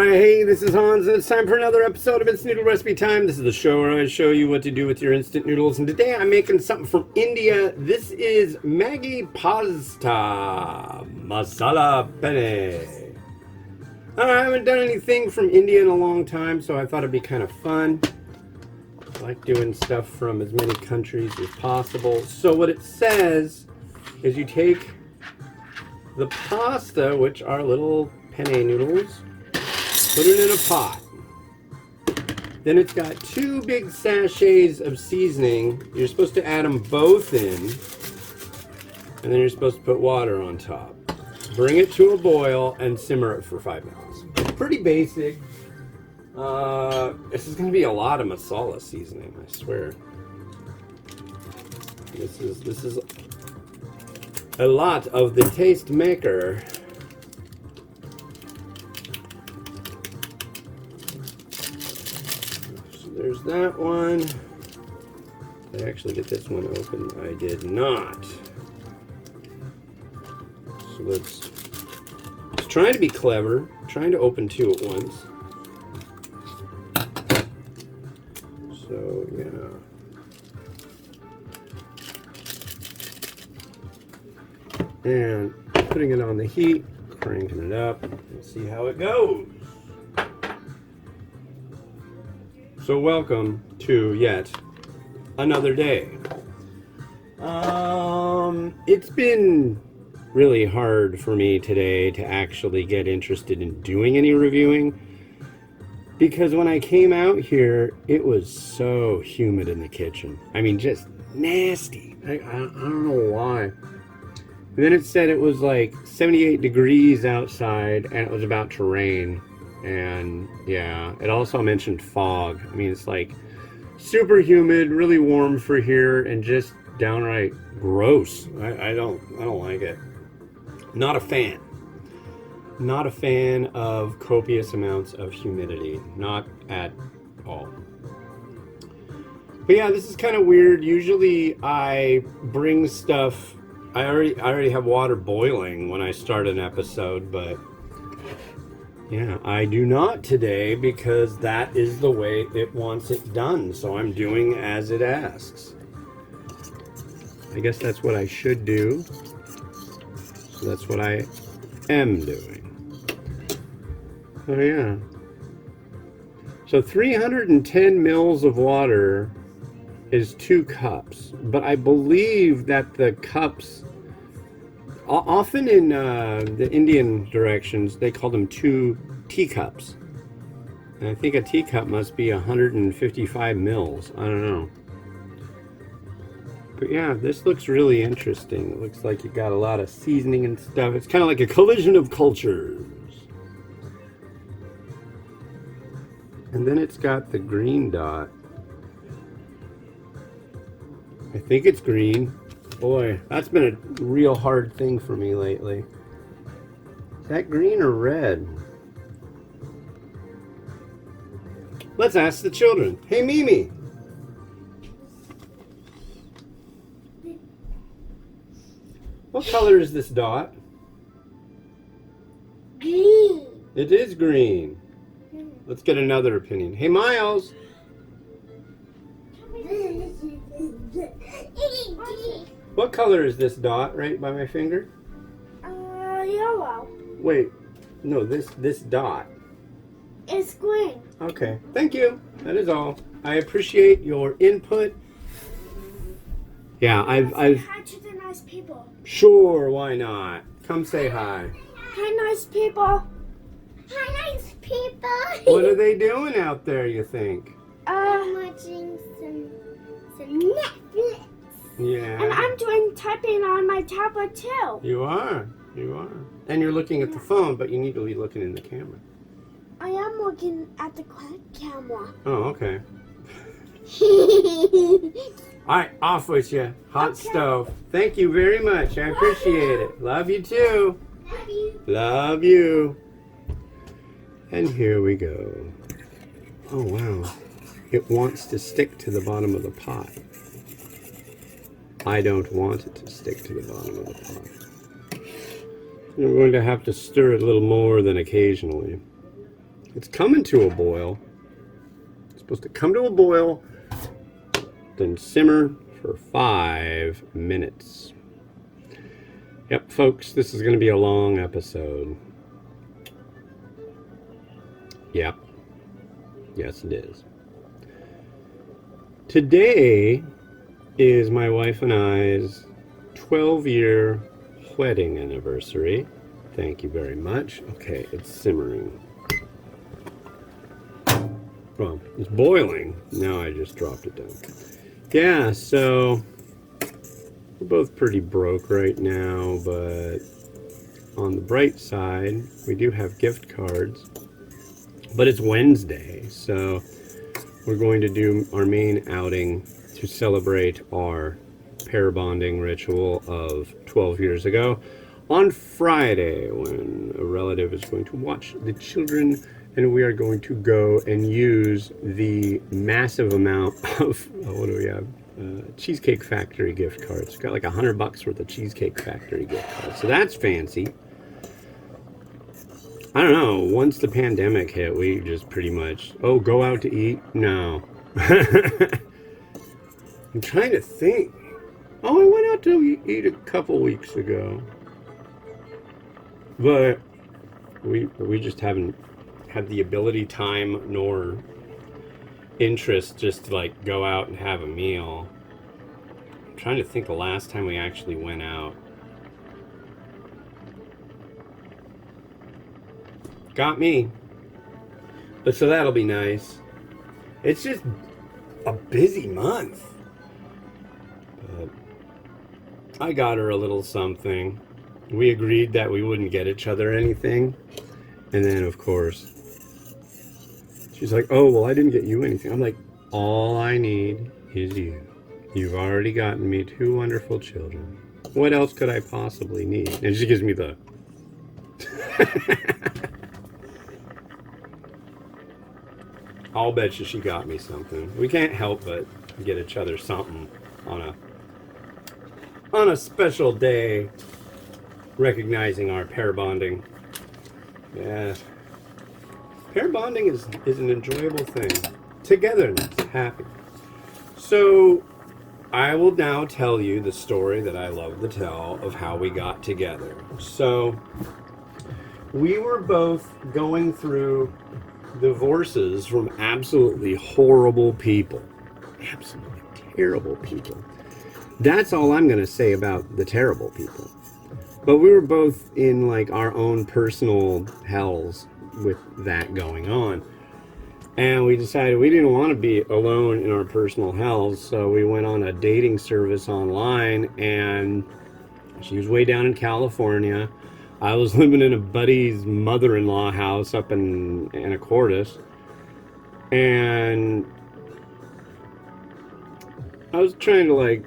Alright, hey, this is Hans, and it's time for another episode of It's Noodle Recipe Time. This is the show where I show you what to do with your instant noodles, and today I'm making something from India. This is Maggi Pazzta Masala Penna. I haven't done anything from India in a long time, so I thought it'd be kind of fun. I like doing stuff from as many countries as possible. So what it says is you take the pasta, which are little penne noodles, put it in a pot. Then it's got 2 big sachets of seasoning. You're supposed to add them both in, and then you're supposed to put water on top. Bring it to a boil and simmer it for 5 minutes. Pretty basic. This is going to be a lot of masala seasoning, I swear. This is a lot of the taste maker. So there's that one. Did I actually get this one open? I did not. So let's trying to be clever, trying to open 2 at once. So yeah. And putting it on the heat, cranking it up, and see how it goes. So welcome to yet another day. It's been really hard for me today to actually get interested in doing any reviewing, because when I came out here, it was so humid in the kitchen. I mean, just nasty. I don't know why. And then it said it was like 78 degrees outside and it was about to rain. And yeah, it also mentioned fog. I mean, it's like super humid, really warm for here, and just downright gross. I don't like it. Not a fan. Not a fan of copious amounts of humidity. Not at all. But yeah, this is kind of weird. Usually I bring stuff. I already have water boiling when I start an episode, but yeah, I do not today because that is the way it wants it done. So I'm doing as it asks. I guess that's what I should do. So that's what I am doing. Oh yeah. So 310 mils of water is 2 cups, but I believe that the cups, often in the Indian directions, they call them 2 teacups. And I think a teacup must be 155 mils. I don't know. But yeah, this looks really interesting. It looks like you got a lot of seasoning and stuff. It's kind of like a collision of cultures. And then it's got the green dot. I think it's green. Boy, that's been a real hard thing for me lately. Is that green or red? Let's ask the children. Hey, Mimi. What color is this dot? Green. It is green. Let's get another opinion. Hey, Miles. What color is this dot right by my finger? Yellow. Wait, no, this dot. It's green. Okay, thank you. That is all. I appreciate your input. Yeah, I've Hi to the nice people. Sure, why not? Come say hi. Hi, nice people. Hi, nice people. What are they doing out there, you think? Watching some Netflix. Yeah. And I'm doing typing on my tablet too. You are. And you're looking at the phone, but you need to be looking in the camera. I am looking at the camera. Oh, okay. Alright, off with you. Hot stove. Thank you very much. I appreciate it. Love you too. Love you. Love you. And here we go. Oh, wow. It wants to stick to the bottom of the pot. I don't want it to stick to the bottom of the pot. We're going to have to stir it a little more than occasionally. It's coming to a boil. It's supposed to come to a boil, then simmer for 5 minutes. Yep, folks, this is going to be a long episode. Yep. Yes, it is. Today is my wife and I's 12-year wedding anniversary. Thank you very much. Okay, it's simmering. Well, it's boiling. Now I just dropped it down. Yeah, so we're both pretty broke right now, but on the bright side, we do have gift cards. But it's Wednesday, so we're going to do our main outing to celebrate our pair bonding ritual of 12 years ago on Friday, when a relative is going to watch the children, and we are going to go and use the massive amount of, what do we have? Cheesecake Factory gift cards. Got like $100 worth of Cheesecake Factory gift cards, so that's fancy. I don't know, once the pandemic hit, we just pretty much, go out to eat? No. I'm trying to think. I went out to eat a couple weeks ago. But we just haven't had the ability, time, nor interest just to like go out and have a meal. I'm trying to think the last time we actually went out. Got me. But so that'll be nice. It's just a busy month. But I got her a little something. We agreed that we wouldn't get each other anything. And then, of course, she's like, oh, well, I didn't get you anything. I'm like, all I need is you. You've already gotten me 2 wonderful children. What else could I possibly need? And she gives me the... I'll bet you she got me something. We can't help but get each other something on a special day, recognizing our pair bonding. Yeah, pair bonding is an enjoyable thing. Togetherness, happy. So I will now tell you the story that I love to tell of how we got together. So we were both going through divorces from absolutely horrible people. Absolutely terrible people. That's all I'm going to say about the terrible people. But we were both in like our own personal hells with that going on. And we decided we didn't want to be alone in our personal hells, so we went on a dating service online, and she was way down in California. I was living in a buddy's mother-in-law house up in Anacortes, and I was trying to, like,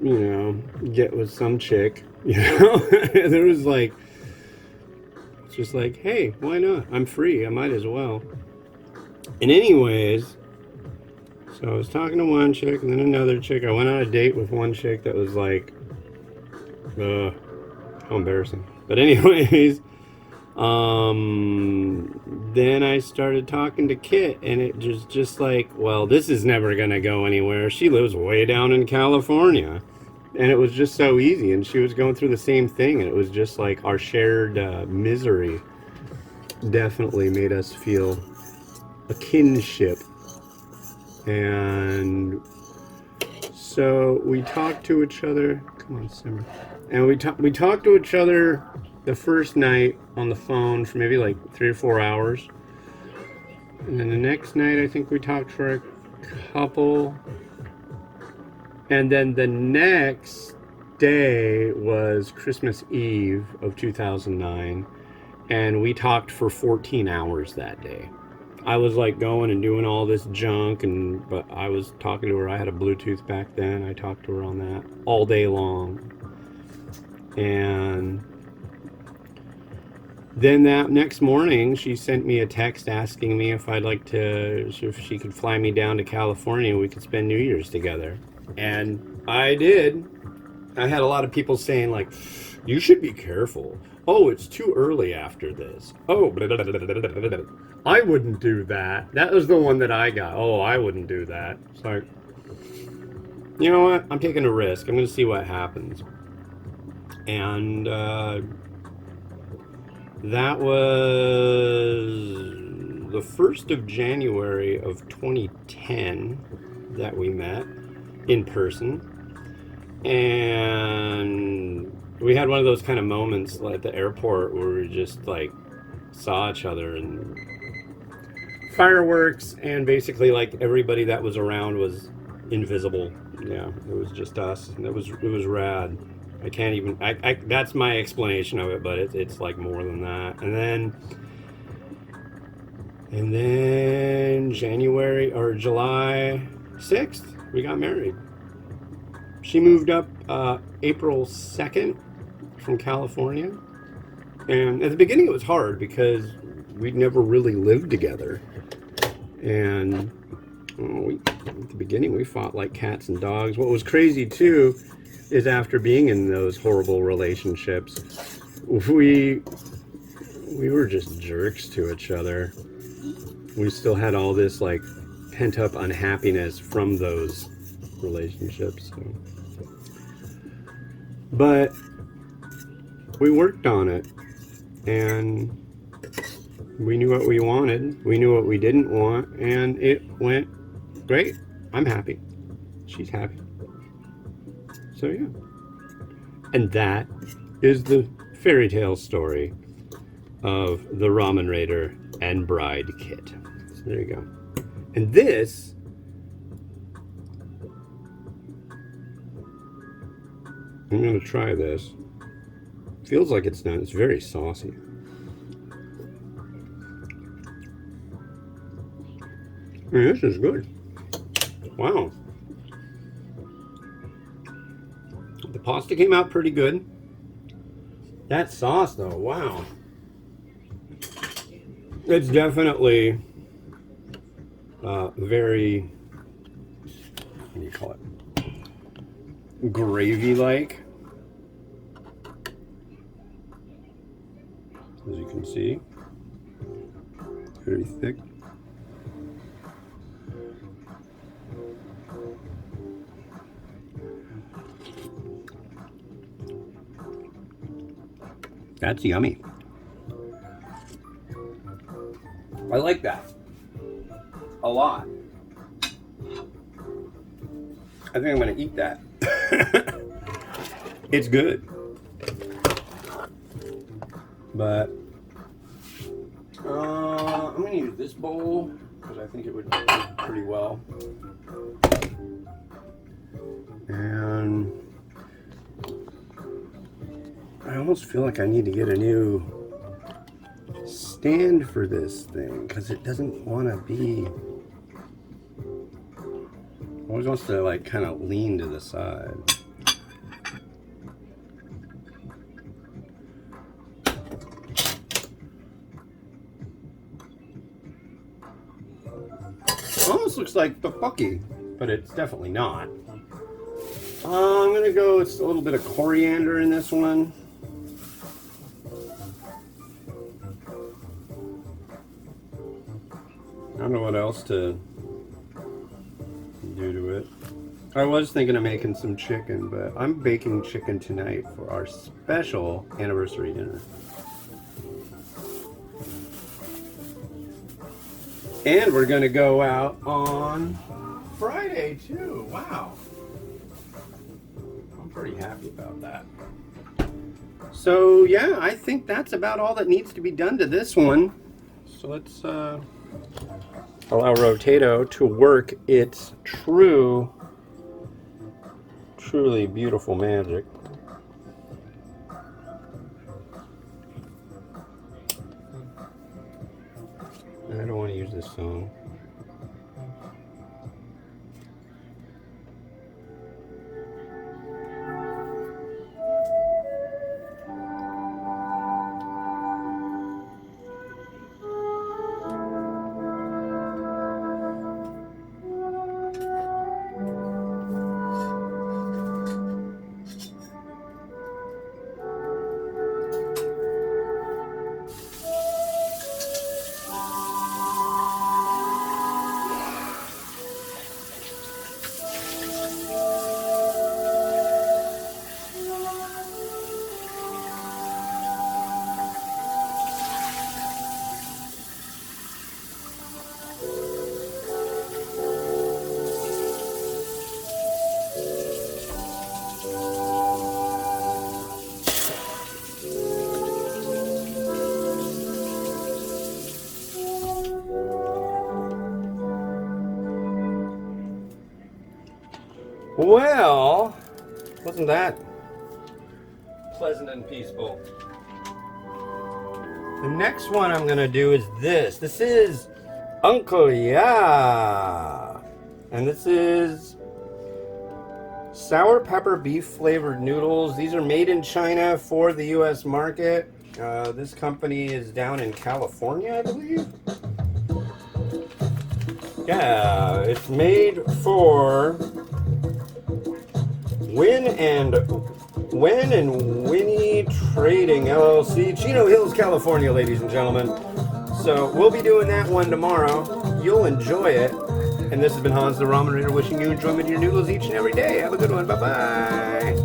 you know, get with some chick, you know. There was like, it's just like, hey, why not? I'm free, I might as well. And anyways, so I was talking to one chick and then another chick. I went on a date with one chick that was like, how embarrassing. But anyways, then I started talking to Kit, and it was just like, well, this is never gonna go anywhere. She lives way down in California, and it was just so easy, and she was going through the same thing, and it was just like our shared misery definitely made us feel a kinship. And so we talked to each other. Come on, Simmer. And we talked to each other the first night on the phone for maybe like 3 or 4 hours. And then the next night, I think we talked for a couple. And then the next day was Christmas Eve of 2009. And we talked for 14 hours that day. I was like going and doing all this junk, but I was talking to her. I had a Bluetooth back then. I talked to her on that all day long. And then that next morning, she sent me a text asking me if if she could fly me down to California and we could spend New Year's together. And I did. I had a lot of people saying like, you should be careful. Oh, it's too early after this. Oh, blah, blah, blah, blah, blah, blah. I wouldn't do that. That was the one that I got. Oh, I wouldn't do that. So, you know what? I'm taking a risk. I'm going to see what happens. And that was the 1st of January of 2010 that we met in person. And we had one of those kind of moments like at the airport where we just like saw each other and fireworks, and basically like everybody that was around was invisible. Yeah, it was just us, and it was rad. I can't even. I that's my explanation of it, but it's like more than that. And then January or July 6th, we got married. She moved up April 2nd from California, and at the beginning it was hard because we'd never really lived together, and at the beginning we fought like cats and dogs. What was crazy too is after being in those horrible relationships, we were just jerks to each other. We still had all this like pent up unhappiness from those relationships. So. But we worked on it, and we knew what we wanted, we knew what we didn't want, and it went great. I'm happy. She's happy. So yeah. And that is the fairy tale story of the Ramen Raider and Bride Kit. So there you go. And this I'm going to try this. Feels like it's done. It's very saucy. This is good. Wow. The pasta came out pretty good. That sauce, though, wow. It's definitely very, what do you call it? Gravy-like. As you can see, very thick. That's yummy. I like that a lot. I think I'm going to eat that. It's good. But I'm going to use this bowl because I think it would do pretty well. And I almost feel like I need to get a new stand for this thing because it doesn't want to be. Always wants to like kind of lean to the side. Almost looks like tteokbokki, but it's definitely not. I'm gonna go with a little bit of coriander in this one. I don't know what else to do to it. I was thinking of making some chicken, but I'm baking chicken tonight for our special anniversary dinner. And we're gonna go out on Friday too. Wow. I'm pretty happy about that. So yeah, I think that's about all that needs to be done to this one. So let's allow Rotato to work its truly beautiful magic. I don't want to use this song. Well, wasn't that pleasant and peaceful? The next one I'm gonna do is this. This is Uncle Ya. And this is sour pepper beef flavored noodles. These are made in China for the US market. This company is down in California, I believe. Yeah, it's made for Win and Winnie Trading LLC, Chino Hills, California, ladies and gentlemen. So we'll be doing that one tomorrow. You'll enjoy it. And this has been Hans the Ramen Reader wishing you enjoyment in your noodles each and every day. Have a good one. Bye-bye.